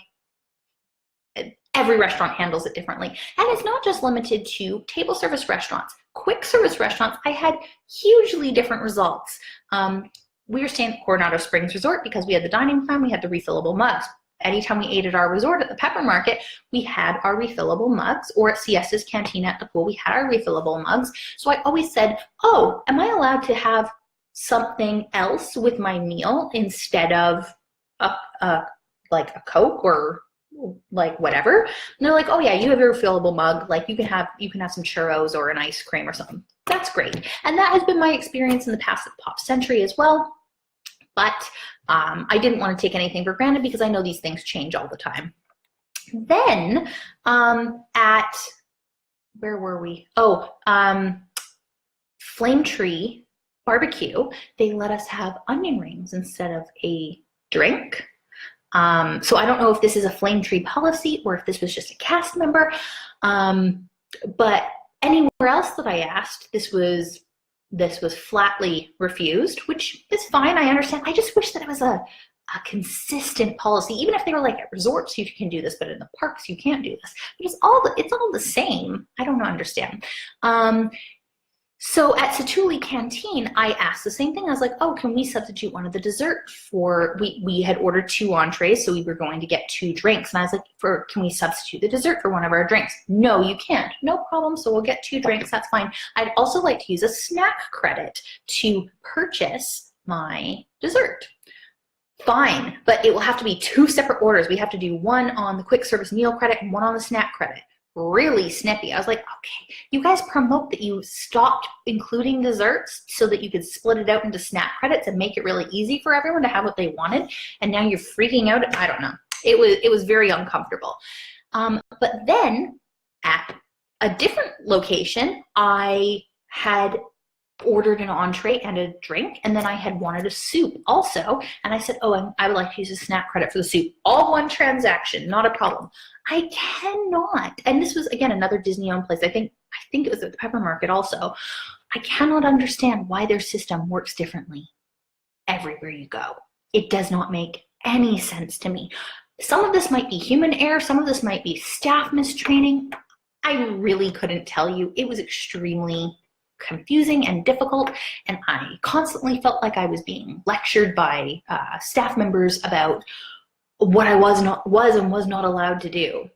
every restaurant handles it differently. And it's not just limited to table service restaurants. Quick service restaurants, I had hugely different results. We were staying at Coronado Springs Resort because we had the dining plan, we had the refillable mugs. Anytime we ate at our resort at the Pepper Market, we had our refillable mugs, or at Siesta's Cantina at the pool, we had our refillable mugs. So I always said, oh, am I allowed to have something else with my meal instead of like a Coke or like whatever? And they're like, oh yeah, you have your refillable mug, like you can have some churros or an ice cream or something. That's great. And that has been my experience in the past at Pop Century as well. But I didn't want to take anything for granted because I know these things change all the time. Then at, where were we? Oh, Flame Tree Barbecue, they let us have onion rings instead of a drink. So I don't know if this is a Flame Tree policy or if this was just a cast member. But anywhere else that I asked, this was flatly refused, which is fine. I understand. I just wish that it was a consistent policy. Even if they were like at resorts, you can do this, but in the parks, you can't do this. It's all the same. I don't understand. So at Satuli Canteen, I asked the same thing. I was like, oh, can we substitute one of the dessert for, we had ordered 2 entrees, so we were going to get 2 drinks. And I was like, can we substitute the dessert for one of our drinks? No, you can't. No problem, so we'll get 2 drinks, that's fine. I'd also like to use a snack credit to purchase my dessert. Fine, but it will have to be 2 separate orders. We have to do one on the quick service meal credit and one on the snack credit. Really snippy. I was like, okay, you guys promote that you stopped including desserts so that you could split it out into snack credits and make it really easy for everyone to have what they wanted, and now you're freaking out. I don't know. It was very uncomfortable. But then at a different location, I had ordered an entree and a drink, and then I had wanted a soup also, and I said, oh, I would like to use a snack credit for the soup. All one transaction, not a problem. I cannot, and this was again another Disney-owned place. I think it was at the Pepper Market also. I cannot understand why their system works differently everywhere you go. It does not make any sense to me. Some of this might be human error, some of this might be staff mistraining. I really couldn't tell you. It was extremely confusing and difficult, and I constantly felt like I was being lectured by staff members about what I was and was not allowed to do.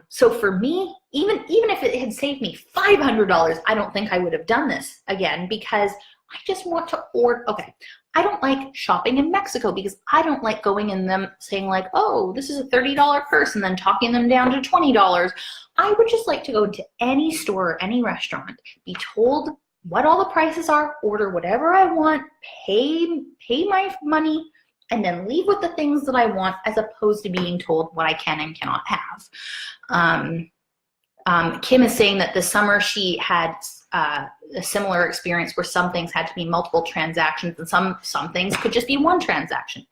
So for me, even if it had saved me $500, I don't think I would have done this again, because I just want to order. Okay, I don't like shopping in Mexico because I don't like going in them saying like, oh, this is a $30 purse, and then talking them down to $20. I would just like to go into any store or any restaurant, be told what all the prices are, order whatever I want, pay my money, and then leave with the things that I want, as opposed to being told what I can and cannot have. Kim is saying that this summer she had a similar experience where some things had to be multiple transactions and some things could just be one transaction.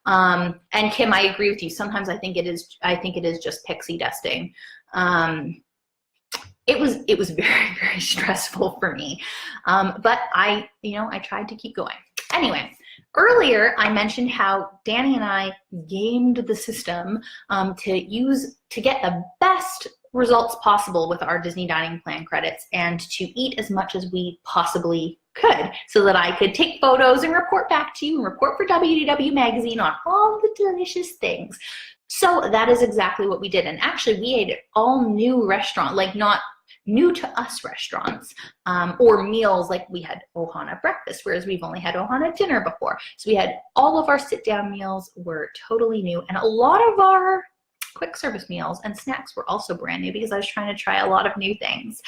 And Kim, I agree with you. Sometimes I think it is just pixie dusting. It was very, very stressful for me. But I tried to keep going. Anyway, earlier I mentioned how Danny and I gamed the system to get the best results possible with our Disney Dining Plan credits and to eat as much as we possibly could, so that I could take photos and report back to you and report for WDW Magazine on all the delicious things. So that is exactly what we did. And actually we ate at all new restaurants, like not new to us restaurants, or meals, like we had Ohana breakfast, whereas we've only had Ohana dinner before. So we had all of our sit-down meals were totally new, and a lot of our quick service meals and snacks were also brand new because I was trying to try a lot of new things.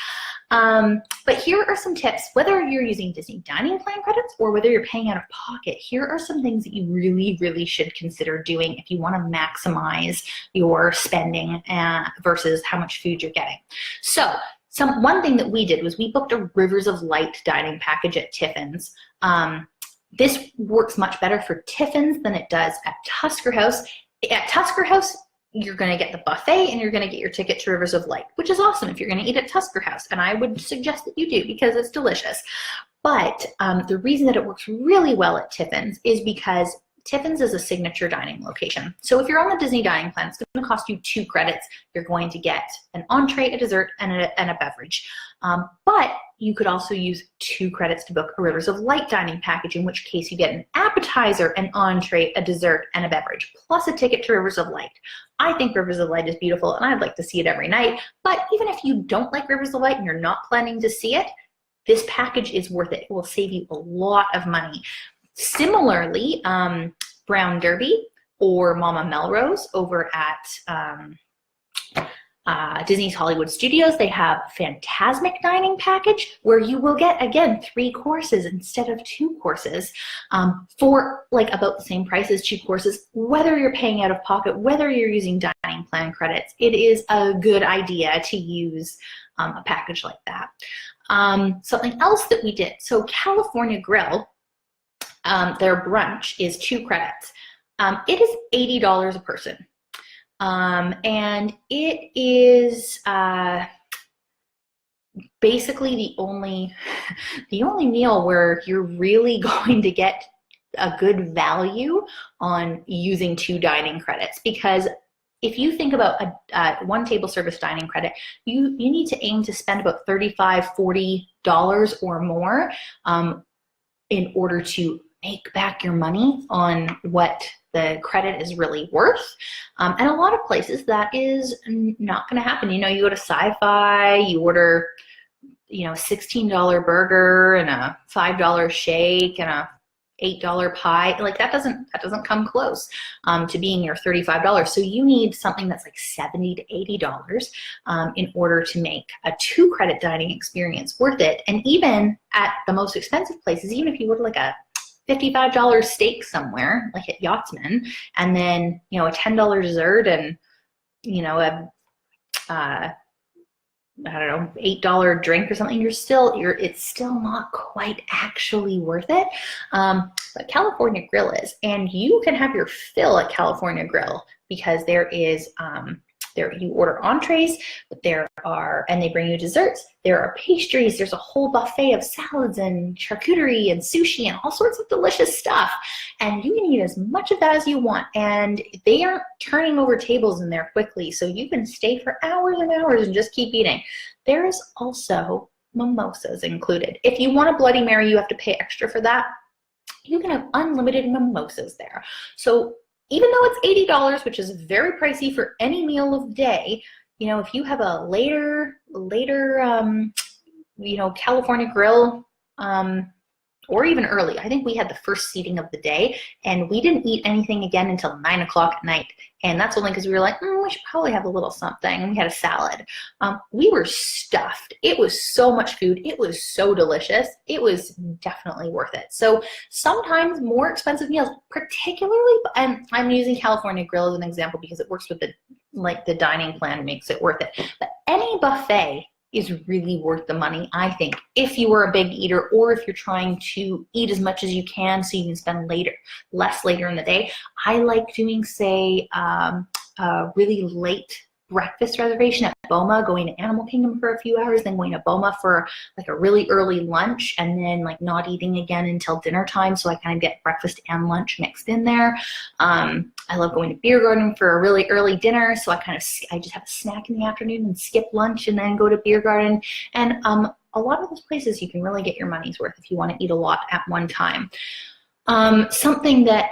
But here are some tips, whether you're using Disney Dining Plan credits or whether you're paying out of pocket. Here are some things that you really, really should consider doing if you want to maximize your spending versus how much food you're getting. So one thing that we did was we booked a Rivers of Light dining package at Tiffin's. This works much better for Tiffin's than it does at Tusker House. At Tusker House, you're going to get the buffet and you're going to get your ticket to Rivers of Light, which is awesome if you're going to eat at Tusker House. And I would suggest that you do because it's delicious. But the reason that it works really well at Tiffin's is because Tiffin's is a signature dining location. So if you're on the Disney dining plan, it's going to cost you 2 credits. You're going to get an entree, a dessert, and a beverage. But you could also use 2 credits to book a Rivers of Light dining package, in which case you get an appetizer, an entree, a dessert, and a beverage, plus a ticket to Rivers of Light. I think Rivers of Light is beautiful, and I'd like to see it every night. But even if you don't like Rivers of Light and you're not planning to see it, this package is worth it. It will save you a lot of money. Similarly, Brown Derby or Mama Melrose over at Disney's Hollywood Studios, they have a Fantasmic dining package where you will get, again, 3 courses instead of 2 courses for like about the same price as 2 courses, whether you're paying out of pocket, whether you're using dining plan credits. It is a good idea to use a package like that. Something else that we did, so California Grill, their brunch is 2 credits. It is $80 a person. And it is basically the only meal where you're really going to get a good value on using 2 dining credits, because if you think about a 1 table service dining credit, you need to aim to spend about $35–40 or more in order to make back your money on what the credit is really worth. And a lot of places that is not going to happen. You know, you go to Sci-Fi, you order, you know, $16 burger and a $5 shake and a $8 pie, like that doesn't come close to being your $35. So you need something that's like $70 to $80 in order to make a 2 credit dining experience worth it. And even at the most expensive places, even if you order like a $55 steak somewhere, like at Yachtsman, and then, you know, a $10 dessert and, you know, a I don't know, $8 drink or something, it's still not quite actually worth it. But California Grill is, and you can have your fill at California Grill because there is you order entrees, but and they bring you desserts. There are pastries. There's a whole buffet of salads and charcuterie and sushi and all sorts of delicious stuff. And you can eat as much of that as you want. And they aren't turning over tables in there quickly, so you can stay for hours and hours and just keep eating. There's also mimosas included. If you want a Bloody Mary, you have to pay extra for that. You can have unlimited mimosas there. So even though it's $80, which is very pricey for any meal of the day, you know, if you have a later, you know, California Grill, or even early. I think we had the first seating of the day, and we didn't eat anything again until 9 o'clock at night. And that's only because we were like, we should probably have a little something. And we had a salad. We were stuffed. It was so much food. It was so delicious. It was definitely worth it. So sometimes more expensive meals, particularly, and I'm using California Grill as an example because it works with the dining plan, makes it worth it. But any buffet is really worth the money, I think, if you were a big eater or if you're trying to eat as much as you can so you can spend less later in the day. I like doing, say, a really late breakfast reservation at Boma, going to Animal Kingdom for a few hours, then going to Boma for like a really early lunch, and then like not eating again until dinner time, so I kind of get breakfast and lunch mixed in there. I love going to Beer Garden for a really early dinner, so I just have a snack in the afternoon and skip lunch and then go to Beer Garden. And a lot of those places you can really get your money's worth if you want to eat a lot at one time. Something that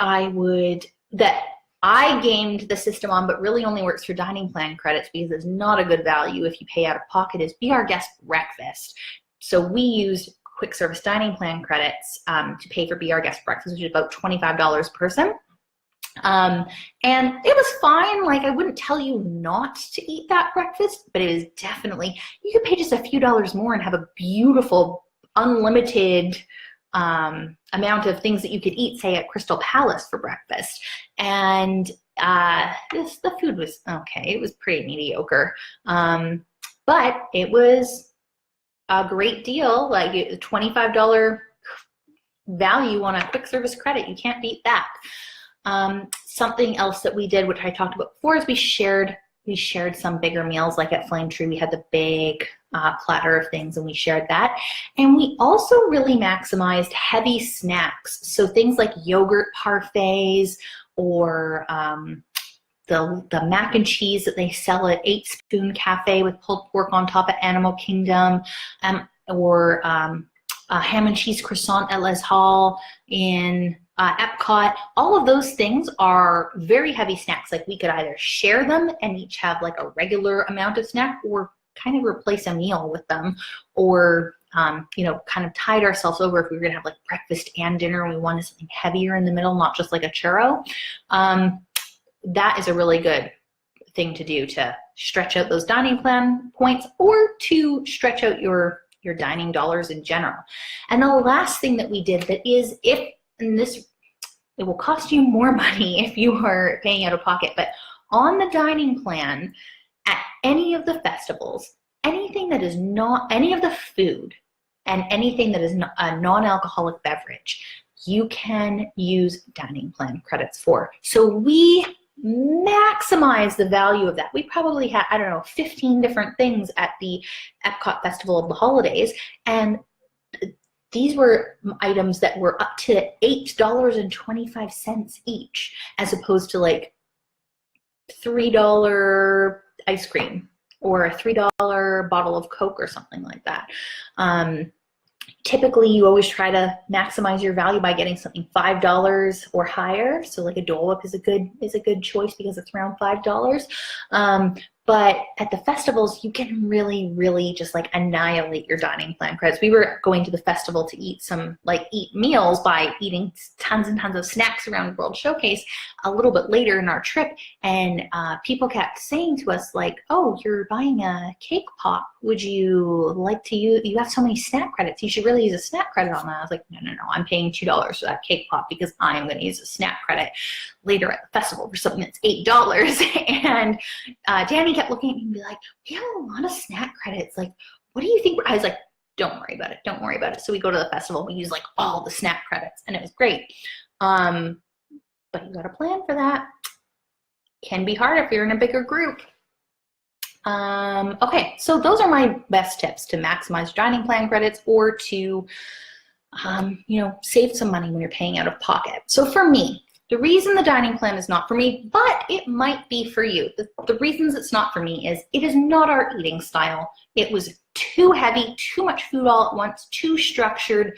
I gamed the system on, but really only works for dining plan credits because it's not a good value if you pay out of pocket, is Be Our Guest Breakfast. So we used quick service dining plan credits to pay for Be Our Guest Breakfast, which is about $25 per person. And it was fine. Like, I wouldn't tell you not to eat that breakfast, but it is definitely, you could pay just a few dollars more and have a beautiful, unlimited amount of things that you could eat, say at Crystal Palace for breakfast. And the food was okay. It was pretty mediocre, but it was a great deal. Like a $25 value on a quick service credit. You can't beat that. Something else that we did, which I talked about before, is we shared we shared some bigger meals, like at Flame Tree, we had the big platter of things and we shared that. And we also really maximized heavy snacks. So things like yogurt parfaits or the mac and cheese that they sell at 8 Spoon Cafe with pulled pork on top at Animal Kingdom, or a ham and cheese croissant at Les Hall in Epcot. All of those things are very heavy snacks. Like we could either share them and each have like a regular amount of snack, or kind of replace a meal with them, or you know, kind of tide ourselves over if we were gonna have like breakfast and dinner and we wanted something heavier in the middle, not just like a churro. That is a really good thing to do to stretch out those dining plan points, or to stretch out your dining dollars in general. And the last thing that we did that is, it will cost you more money if you are paying out of pocket, but on the dining plan at any of the festivals, anything that is not, any of the food and anything that is a non-alcoholic beverage, you can use dining plan credits for. So we maximize the value of that. We probably had, I don't know, 15 different things at the Epcot Festival of the Holidays, and these were items that were up to $8.25 each, as opposed to like $3 ice cream or a $3 bottle of Coke or something like that. Typically, you always try to maximize your value by getting something $5 or higher. So like a Dole Whip is a good choice because it's around $5. But at the festivals, you can really, really just like annihilate your dining plan credits. We were going to the festival to eat meals by eating tons and tons of snacks around World Showcase a little bit later in our trip. And people kept saying to us like, oh, you're buying a cake pop. Would you like to use, you have so many snack credits. You should really use a snack credit on that. I was like, no, I'm paying $2 for that cake pop because I'm going to use a snack credit later at the festival for something that's $8. And Danny kept looking at me and be like, we have a lot of snack credits. Like, what do you think? I was like, don't worry about it. Don't worry about it. So we go to the festival, we use like all the snack credits, and it was great. But you got to plan for that. Can be hard if you're in a bigger group. Okay, so those are my best tips to maximize dining plan credits, or to, you know, save some money when you're paying out of pocket. So for me, the reason the dining plan is not for me, but it might be for you. The reasons it's not for me is it is not our eating style. It was too heavy, too much food all at once, too structured,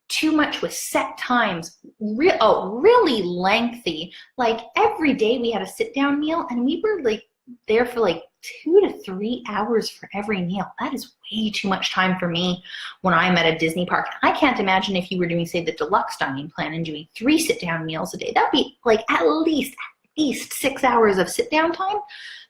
too much with set times, really lengthy. Like every day we had a sit-down meal, and we were like there for like 2 to 3 hours for every meal. That is way too much time for me when I'm at a Disney park. I can't imagine if you were doing, say, the deluxe dining plan and doing 3 sit-down meals a day. That'd be like at least 6 hours of sit-down time.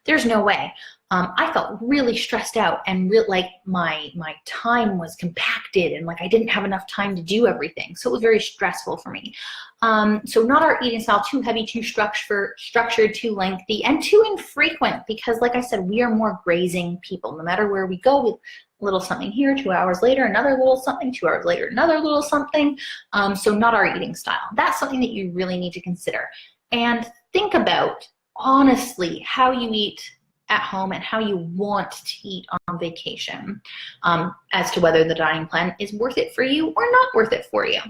There's no way. I felt really stressed out, and like my time was compacted, and like I didn't have enough time to do everything. So it was very stressful for me. So not our eating style, too heavy, too structured, too lengthy, and too infrequent, because like I said, we are more grazing people. No matter where we go, a little something here, 2 hours later, another little something, 2 hours later, another little something. So not our eating style. That's something that you really need to consider. And think about, honestly, how you eat at home and how you want to eat on vacation, as to whether the dining plan is worth it for you or not worth it for you.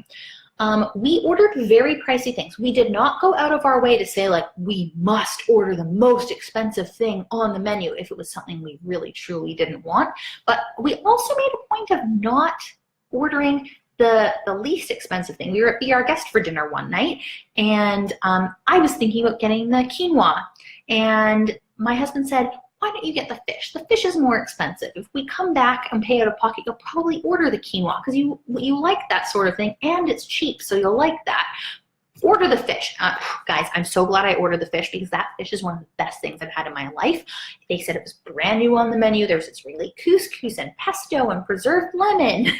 We ordered very pricey things. We did not go out of our way to say like, we must order the most expensive thing on the menu if it was something we really truly didn't want. But we also made a point of not ordering the least expensive thing. We were at Be Our Guest for dinner one night, and I was thinking about getting the quinoa, and my husband said, why don't you get the fish? The fish is more expensive. If we come back and pay out of pocket, you'll probably order the quinoa because you like that sort of thing, and it's cheap, so you'll like that. Order the fish. Guys, I'm so glad I ordered the fish, because that fish is one of the best things I've had in my life. They said it was brand new on the menu. There was Israeli couscous and pesto and preserved lemon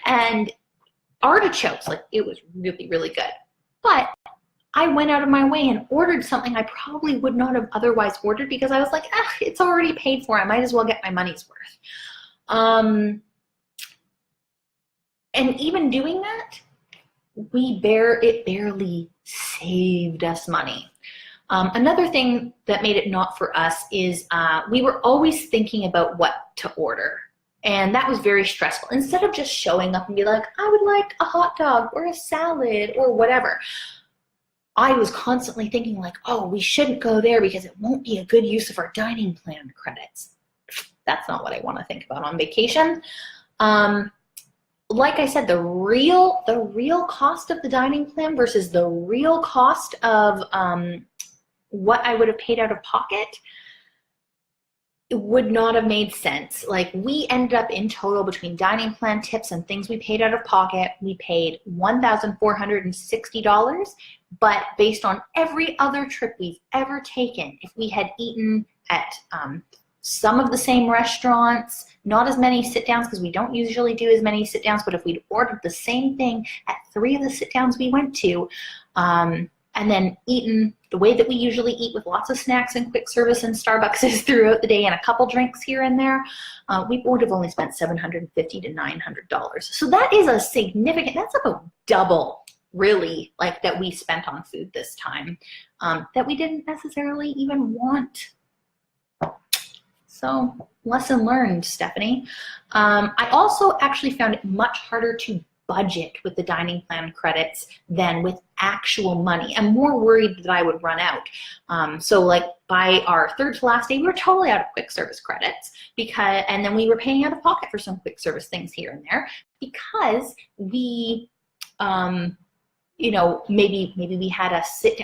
and artichokes. Like, it was really, really good. But I went out of my way and ordered something I probably would not have otherwise ordered, because I was like, it's already paid for. I might as well get my money's worth. And even doing that, it barely saved us money. Another thing that made it not for us is we were always thinking about what to order. And that was very stressful. Instead of just showing up and be like, I would like a hot dog or a salad or whatever, I was constantly thinking like, oh, we shouldn't go there because it won't be a good use of our dining plan credits. That's not what I want to think about on vacation. Like I said, the real cost of the dining plan versus the real cost of what I would have paid out of pocket, it would not have made sense. Like, we ended up in total between dining plan tips and things we paid out of pocket, we paid $1,460, but based on every other trip we've ever taken, if we had eaten at some of the same restaurants, not as many sit downs because we don't usually do as many sit downs, but if we'd ordered the same thing at 3 of the sit downs we went to, and then eaten the way that we usually eat with lots of snacks and quick service and Starbucks throughout the day and a couple drinks here and there, we would have only spent $750 to $900. So that is a significant, that's about double really, like, that we spent on food this time, that we didn't necessarily even want. So lesson learned, Stephanie. I also actually found it much harder to budget with the dining plan credits than with actual money. I'm more worried that I would run out. So like by our third to last day, we were totally out of quick service credits and then we were paying out of pocket for some quick service things here and there because we, you know, maybe we had a sit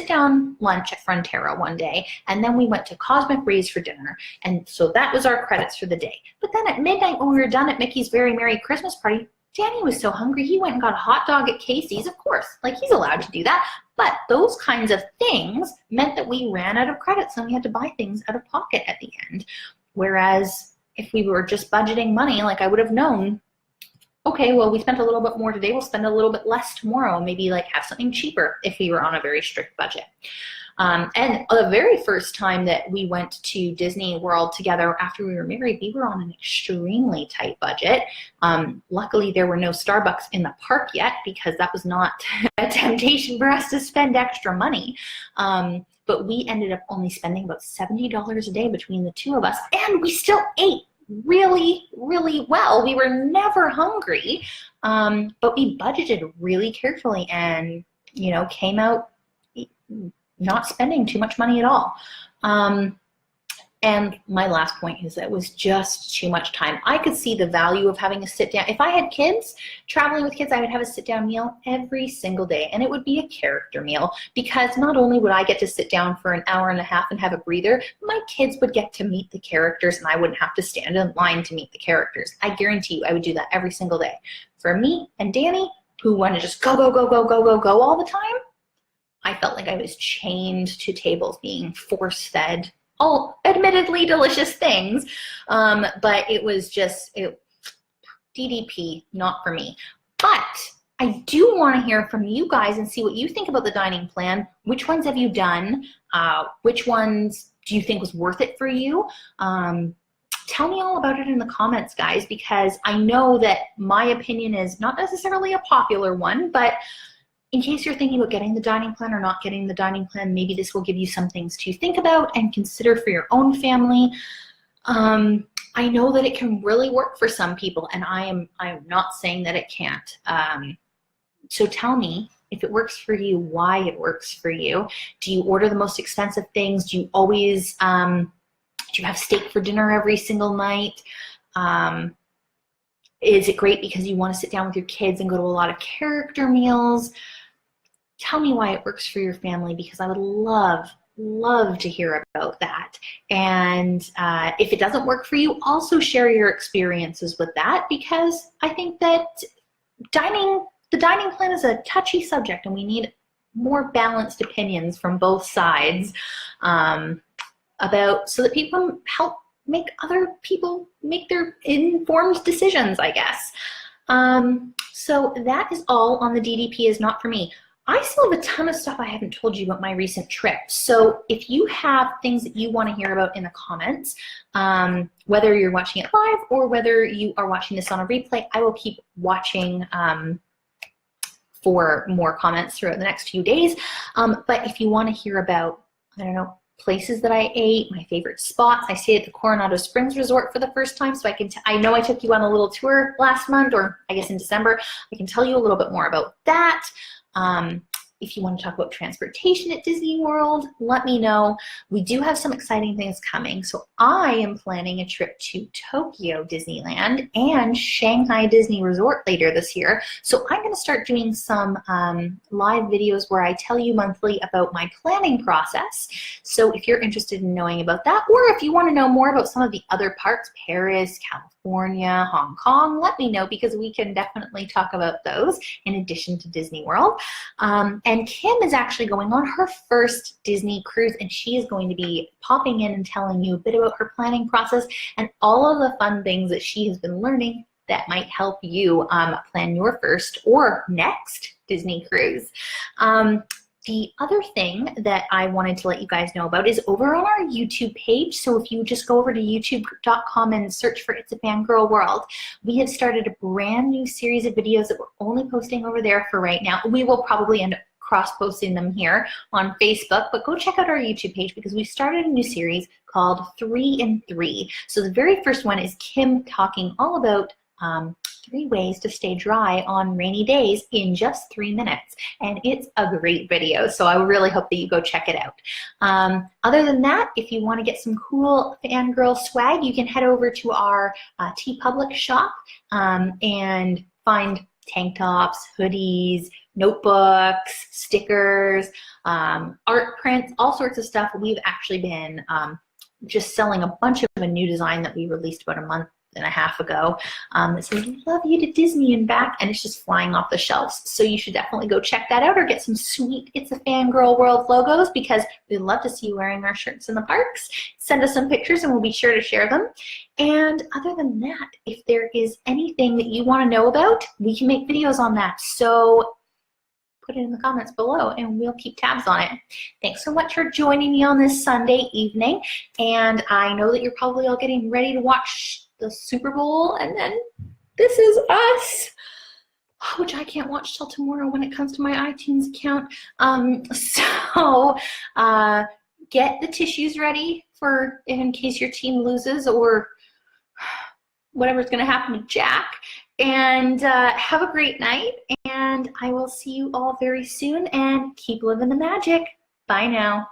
down lunch at Frontera one day, and then we went to Cosmic Rays for dinner, and so that was our credits for the day. But then at midnight when we were done at Mickey's Very Merry Christmas Party, Danny was so hungry he went and got a hot dog at Casey's, of course, like he's allowed to do that. But those kinds of things meant that we ran out of credits and we had to buy things out of pocket at the end. Whereas if we were just budgeting money, like I would have known, okay, well, we spent a little bit more today, we'll spend a little bit less tomorrow, maybe like have something cheaper if we were on a very strict budget. And the very first time that we went to Disney World together after we were married, we were on an extremely tight budget. Luckily, there were no Starbucks in the park yet because that was not a temptation for us to spend extra money. But we ended up only spending about $70 a day between the two of us, and we still ate really, really well. We were never hungry, but we budgeted really carefully and, you know, came out not spending too much money at all. And my last point is that it was just too much time. I could see the value of having a sit down. If I had kids, traveling with kids, I would have a sit down meal every single day, and it would be a character meal because not only would I get to sit down for an hour and a half and have a breather, my kids would get to meet the characters and I wouldn't have to stand in line to meet the characters. I guarantee you I would do that every single day. For me and Danny, who want to just go, go, go, go, go, go, go all the time, I felt like I was chained to tables being force-fed all admittedly delicious things, but it was just DDP, not for me. But I do want to hear from you guys and see what you think about the dining plan. Which ones have you done? Which ones do you think was worth it for you? Tell me all about it in the comments, guys, because I know that my opinion is not necessarily a popular one, but in case you're thinking about getting the dining plan or not getting the dining plan, maybe this will give you some things to think about and consider for your own family. I know that it can really work for some people, and I'm not saying that it can't. So tell me if it works for you, why it works for you. Do you order the most expensive things? Do you always, do you have steak for dinner every single night? Is it great because you want to sit down with your kids and go to a lot of character meals? Tell me why it works for your family, because I would love to hear about that. And if it doesn't work for you, also share your experiences with that, because I think that the dining plan is a touchy subject and we need more balanced opinions from both sides about, so that people can help make other people make their informed decisions, I guess. So that is all on the DDP is not for me. I still have a ton of stuff I haven't told you about my recent trip. So if you have things that you want to hear about in the comments, whether you're watching it live or whether you are watching this on a replay, I will keep watching for more comments throughout the next few days. But if you want to hear about, I don't know, places that I ate, my favorite spots. I stayed at the Coronado Springs Resort for the first time, so I know I took you on a little tour last month, or I guess in December. I can tell you a little bit more about that. If you want to talk about transportation at Disney World, let me know. We do have some exciting things coming. So I am planning a trip to Tokyo Disneyland and Shanghai Disney Resort later this year. So I'm going to start doing some live videos where I tell you monthly about my planning process. So if you're interested in knowing about that, or if you want to know more about some of the other parks, Paris, California, Hong Kong, let me know, because we can definitely talk about those in addition to Disney World. And Kim is actually going on her first Disney cruise, and she is going to be popping in and telling you a bit about her planning process and all of the fun things that she has been learning that might help you plan your first or next Disney cruise. The other thing that I wanted to let you guys know about is over on our YouTube page. So if you just go over to youtube.com and search for It's a FanGirl World, we have started a brand new series of videos that we're only posting over there for right now. We will probably end up cross-posting them here on Facebook, but go check out our YouTube page because we started a new series called 3 in 3. So the very first one is Kim talking all about 3 ways to stay dry on rainy days in just 3 minutes. And it's a great video, so I really hope that you go check it out. Other than that, if you want to get some cool fangirl swag, you can head over to our TeePublic shop and find tank tops, hoodies, notebooks, stickers, art prints, all sorts of stuff. We've actually been just selling a bunch of a new design that we released about a month and a half ago that says "Love you to Disney and back," and it's just flying off the shelves. So you should definitely go check that out, or get some sweet It's a FanGirl World logos, because we'd love to see you wearing our shirts in the parks. Send us some pictures and we'll be sure to share them. And other than that, if there is anything that you want to know about, we can make videos on that. So put it in the comments below and we'll keep tabs on it. Thanks so much for joining me on this Sunday evening. And I know that you're probably all getting ready to watch the Super Bowl, and then This Is Us, which I can't watch till tomorrow when it comes to my iTunes account. Get the tissues ready for in case your team loses or whatever's going to happen to Jack. And have a great night, and I will see you all very soon, and keep living the magic. Bye now.